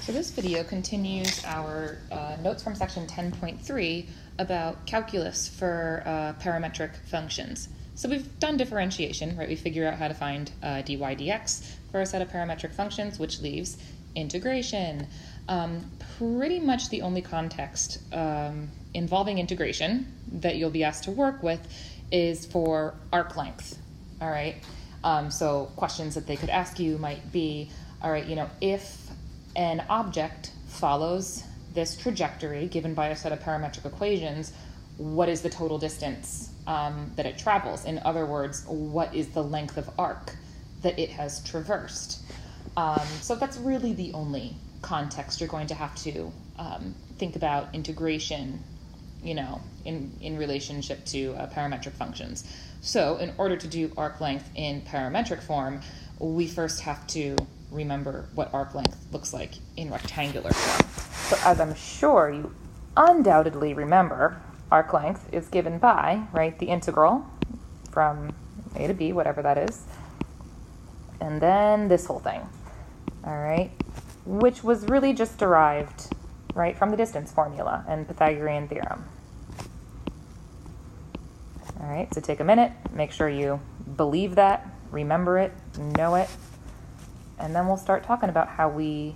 So this video continues our notes from section 10.3 about calculus for parametric functions. So we've done differentiation, right? We figure out how to find dy dx for a set of parametric functions, which leaves integration. Pretty much the only context involving integration that you'll be asked to work with is for arc length, all right? So questions that they could ask you might be, all right, if an object follows this trajectory given by a set of parametric equations, what is the total distance that it travels? In other words, what is the length of arc that it has traversed? So that's really the only context you're going to have to think about integration, in relationship to parametric functions. So in order to do arc length in parametric form, we first have to remember what arc length looks like in rectangular form. So as I'm sure you undoubtedly remember, arc length is given by, right, the integral from a to b, whatever that is, and then this whole thing, all right, which was really just derived, right, from the distance formula and Pythagorean theorem. All right, so take a minute, make sure you believe that, remember it, know it, and then we'll start talking about how we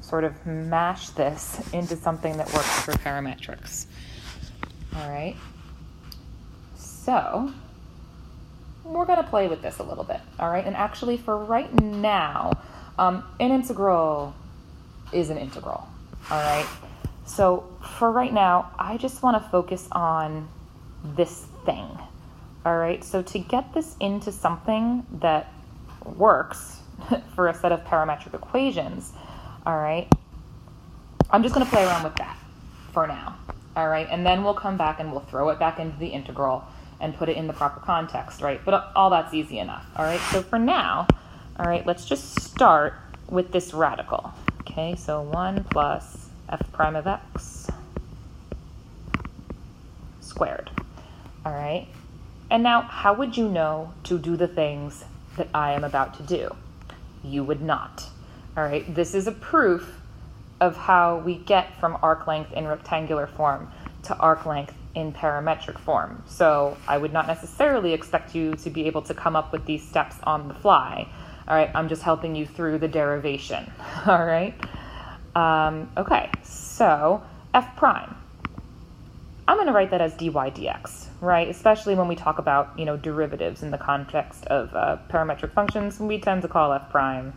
sort of mash this into something that works for parametrics. All right, so we're going to play with this a little bit, all right? And actually for right now, an integral is an integral, all right? So for right now, I just want to focus on this thing, all right? So to get this into something that works for a set of parametric equations, all right, I'm just going to play around with that for now, all right? And then we'll come back and we'll throw it back into the integral and put it in the proper context, right? But all that's easy enough, all right? So for now, all right, let's just start with this radical, okay? So 1 plus f prime of x squared, all right? And now, how would you know to do the things that I am about to do? You would not, all right? This is a proof of how we get from arc length in rectangular form to arc length in parametric form. So I would not necessarily expect you to be able to come up with these steps on the fly, all right? I'm just helping you through the derivation, all right? Okay, so f prime. I'm going to write that as dy dx, right? Especially when we talk about, derivatives in the context of parametric functions, we tend to call f prime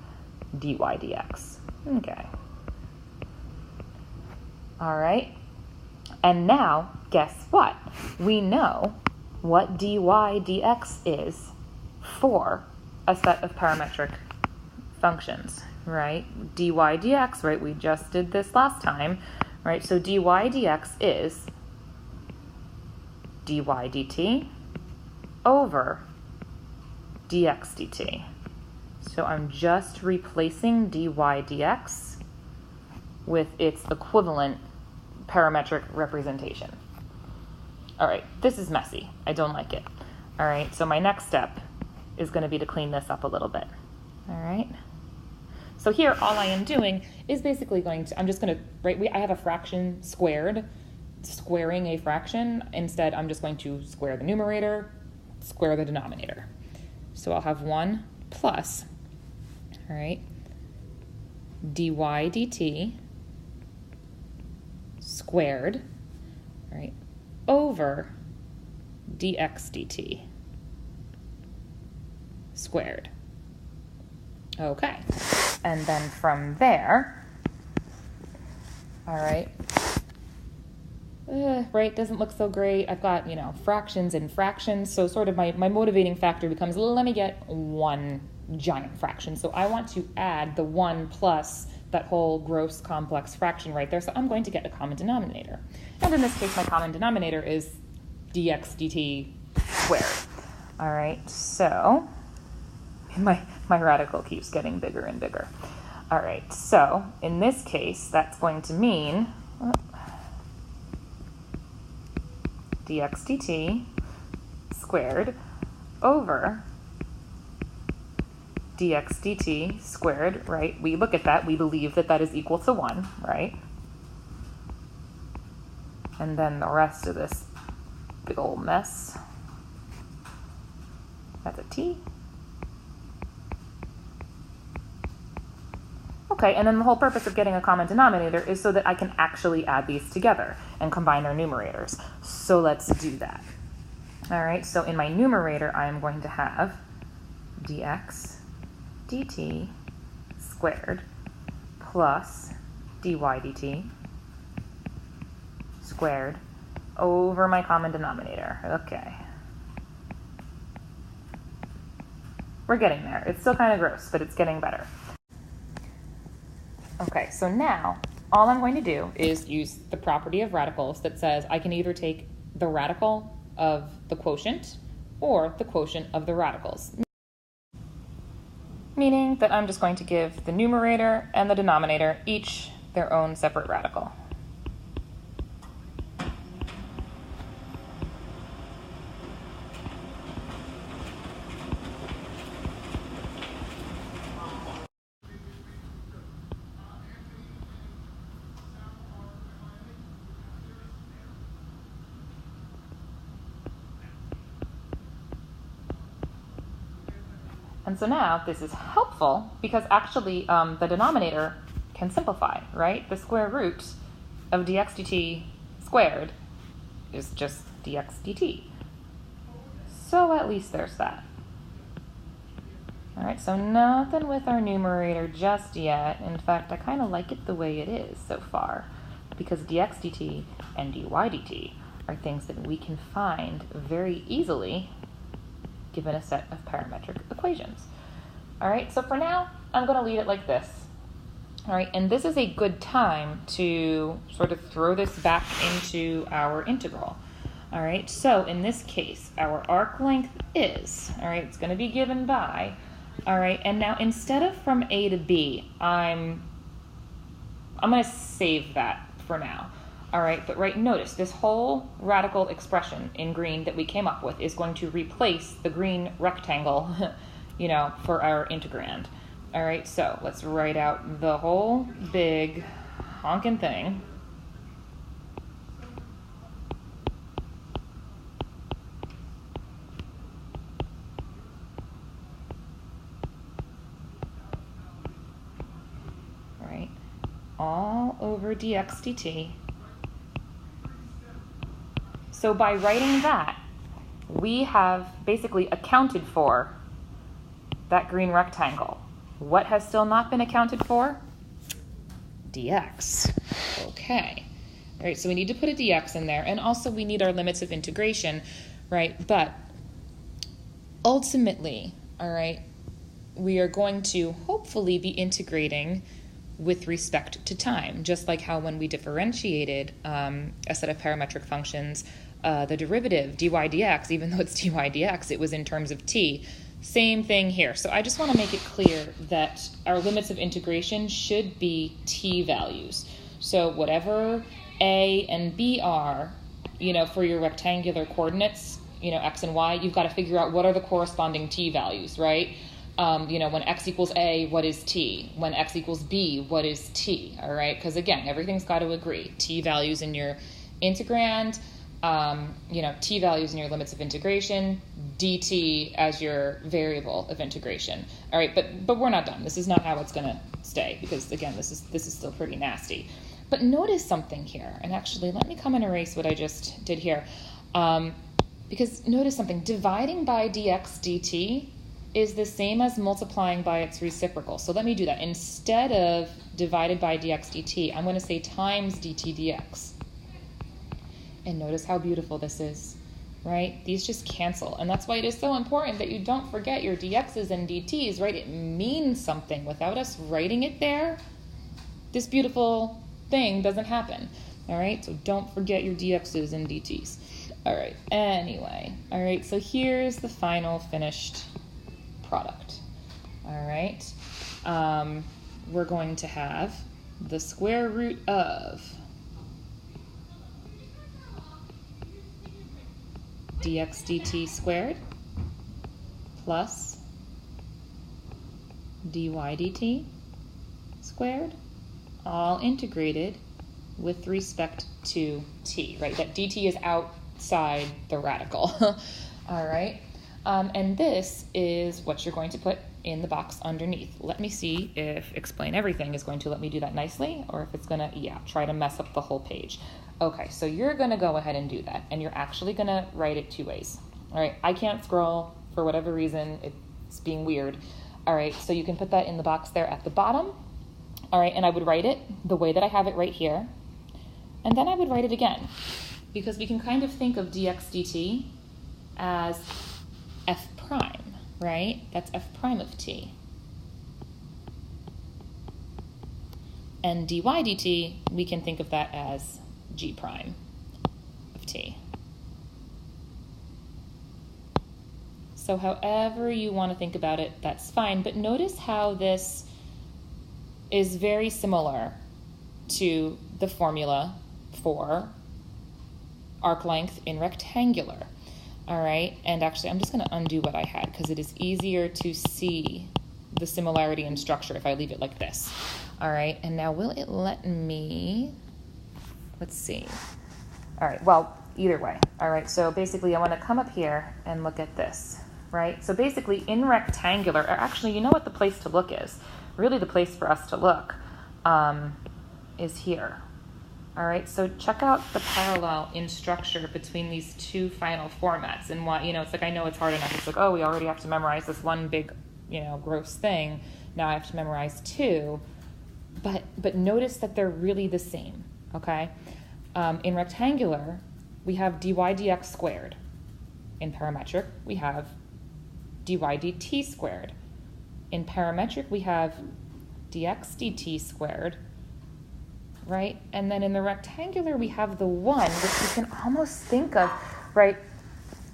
dy dx. Okay. All right. And now, guess what? We know what dy dx is for a set of parametric functions, right? Dy dx, right? We just did this last time, right? So dy dx is dy dt over dx dt. So I'm just replacing dy dx with its equivalent parametric representation. All right, this is messy. I don't like it. All right, so my next step is going to be to clean this up a little bit. All right. So here, all I am doing is basically I'm just going to, right, I have a fraction squared, squaring a fraction. Instead, I'm just going to square the numerator, square the denominator. So I'll have 1 plus, all right, dy dt squared, all right, over dx dt squared. Okay, and then from there, all right, right, doesn't look so great. I've got, fractions and fractions. So sort of my motivating factor becomes, let me get one giant fraction. So I want to add the 1 plus that whole gross complex fraction right there. So I'm going to get a common denominator. And in this case, my common denominator is dx dt squared. All right, so my radical keeps getting bigger and bigger. All right, so in this case, that's going to mean dx dt squared over dx dt squared, right? We look at that, we believe that that is equal to 1, right? And then the rest of this big old mess, that's a t. Okay, and then the whole purpose of getting a common denominator is so that I can actually add these together and combine their numerators. So let's do that. All right, so in my numerator, I am going to have dx dt squared plus dy dt squared over my common denominator. Okay. We're getting there. It's still kind of gross, but it's getting better. Okay, so now all I'm going to do is use the property of radicals that says I can either take the radical of the quotient or the quotient of the radicals. Meaning that I'm just going to give the numerator and the denominator each their own separate radical. And so now this is helpful because actually the denominator can simplify, right? The square root of dx dt squared is just dx dt. So at least there's that. All right, so nothing with our numerator just yet. In fact, I kind of like it the way it is so far because dx dt and dy dt are things that we can find very easily given a set of parametric equations. All right, so for now, I'm going to leave it like this. All right, and this is a good time to sort of throw this back into our integral. All right, so in this case, our arc length is, all right, it's going to be given by, all right, and now instead of from A to B, I'm going to save that for now. All right, but notice this whole radical expression in green that we came up with is going to replace the green rectangle, for our integrand. All right, so let's write out the whole big honkin' thing. All right, all over dx dt. So by writing that, we have basically accounted for that green rectangle. What has still not been accounted for? Dx. Okay. All right, so we need to put a dx in there, and also we need our limits of integration, right? But ultimately, all right, we are going to hopefully be integrating with respect to time, just like how when we differentiated a set of parametric functions, the derivative dy dx, even though it's dy dx, it was in terms of t. Same thing here. So I just want to make it clear that our limits of integration should be t values. So whatever a and b are, for your rectangular coordinates, x and y, you've got to figure out what are the corresponding t values, right? When x equals a, what is t? When x equals b, what is t? All right, because again, everything's got to agree. T values in your integrand, t values in your limits of integration, dt as your variable of integration. All right, but we're not done. This is not how it's going to stay because again, this is still pretty nasty. But notice something here, and actually, let me come and erase what I just did here, because notice something. Dividing by dx dt is the same as multiplying by its reciprocal. So let me do that. Instead of divided by dx dt, I'm going to say times dt dx. And notice how beautiful this is, right? These just cancel. And that's why it is so important that you don't forget your dx's and dt's, right? It means something. Without us writing it there, this beautiful thing doesn't happen, all right? So don't forget your dx's and dt's. All right, anyway. All right, so here's the final finished product, all right? We're going to have the square root of dx dt squared plus dy dt squared, all integrated with respect to t, right? That dt is outside the radical. All right. And this is what you're going to put in the box underneath. Let me see if explain everything is going to let me do that nicely, or if it's gonna, try to mess up the whole page. Okay, so you're gonna go ahead and do that, and you're actually gonna write it two ways. All right, I can't scroll for whatever reason, it's being weird. All right, so you can put that in the box there at the bottom. All right, and I would write it the way that I have it right here, and then I would write it again, because we can kind of think of dx dt as f prime, right? That's f prime of t. And dy dt, we can think of that as g prime of t. So however you want to think about it, that's fine. But notice how this is very similar to the formula for arc length in rectangular. All right, and actually I'm just going to undo what I had because it is easier to see the similarity in structure if I leave it like this. All right, and now will it let me, let's see. All right, well, either way. All right, so basically I want to come up here and look at this, right? So basically in rectangular, or actually you know what the place to look is? Really the place for us to look is here. All right, so check out the parallel in structure between these two final formats and why, it's like, I know it's hard enough. It's like, oh, we already have to memorize this one big, gross thing. Now I have to memorize two, but notice that they're really the same, okay? In rectangular, we have dy dx squared. In parametric, we have dy dt squared. In parametric, we have dx dt squared, right? And then in the rectangular, we have the 1, which you can almost think of, right?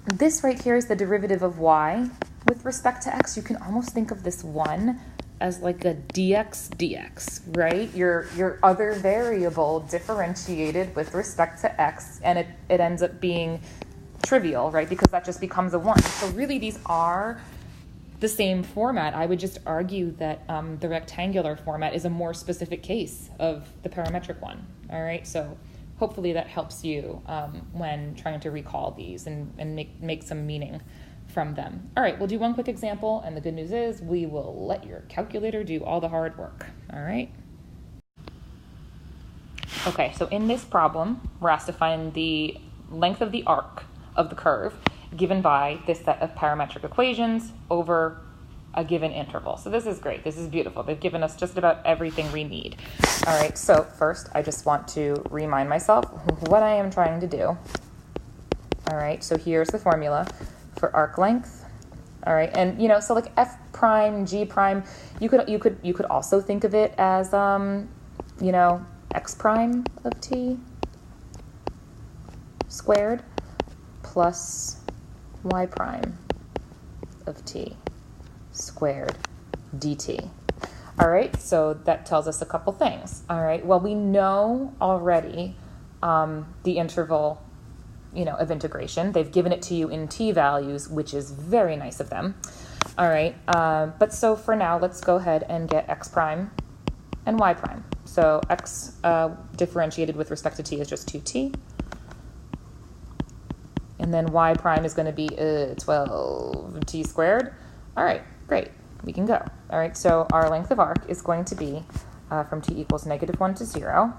This right here is the derivative of y with respect to x. You can almost think of this 1 as like a dx, right? Your other variable differentiated with respect to x, and it ends up being trivial, right? Because that just becomes a 1. So really these are the same format. I would just argue that the rectangular format is a more specific case of the parametric one. All right, so hopefully that helps you when trying to recall these and make some meaning from them. All right, we'll do one quick example, and the good news is we will let your calculator do all the hard work. All right. Okay, so in this problem, we're asked to find the length of the arc of the curve given by this set of parametric equations over a given interval. So this is great. This is beautiful. They've given us just about everything we need. All right, so first I just want to remind myself what I am trying to do. All right, so here's the formula for arc length. All right, and so like f prime, g prime, you could also think of it as x prime of t squared plus y prime of t squared dt. All right, so that tells us a couple things. All right, well, we know already the interval, of integration. They've given it to you in t values, which is very nice of them. All right, but so for now, let's go ahead and get x prime and y prime. So x differentiated with respect to t is just 2t. And then y prime is going to be 12t squared. All right, great. We can go. All right, so our length of arc is going to be from t equals -1 to 0,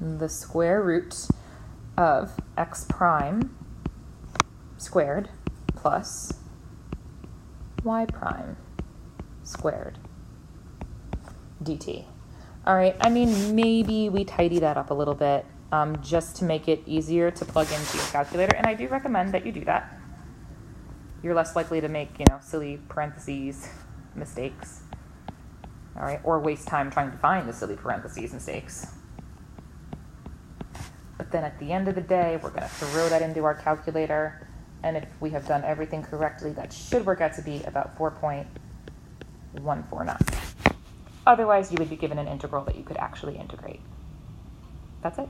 the square root of x prime squared plus y prime squared dt. All right, I mean, maybe we tidy that up a little bit just to make it easier to plug into your calculator, and I do recommend that you do that. You're less likely to make, silly parentheses mistakes, all right, or waste time trying to find the silly parentheses mistakes. But then at the end of the day, we're going to throw that into our calculator, and if we have done everything correctly, that should work out to be about 4.149. Otherwise, you would be given an integral that you could actually integrate. That's it.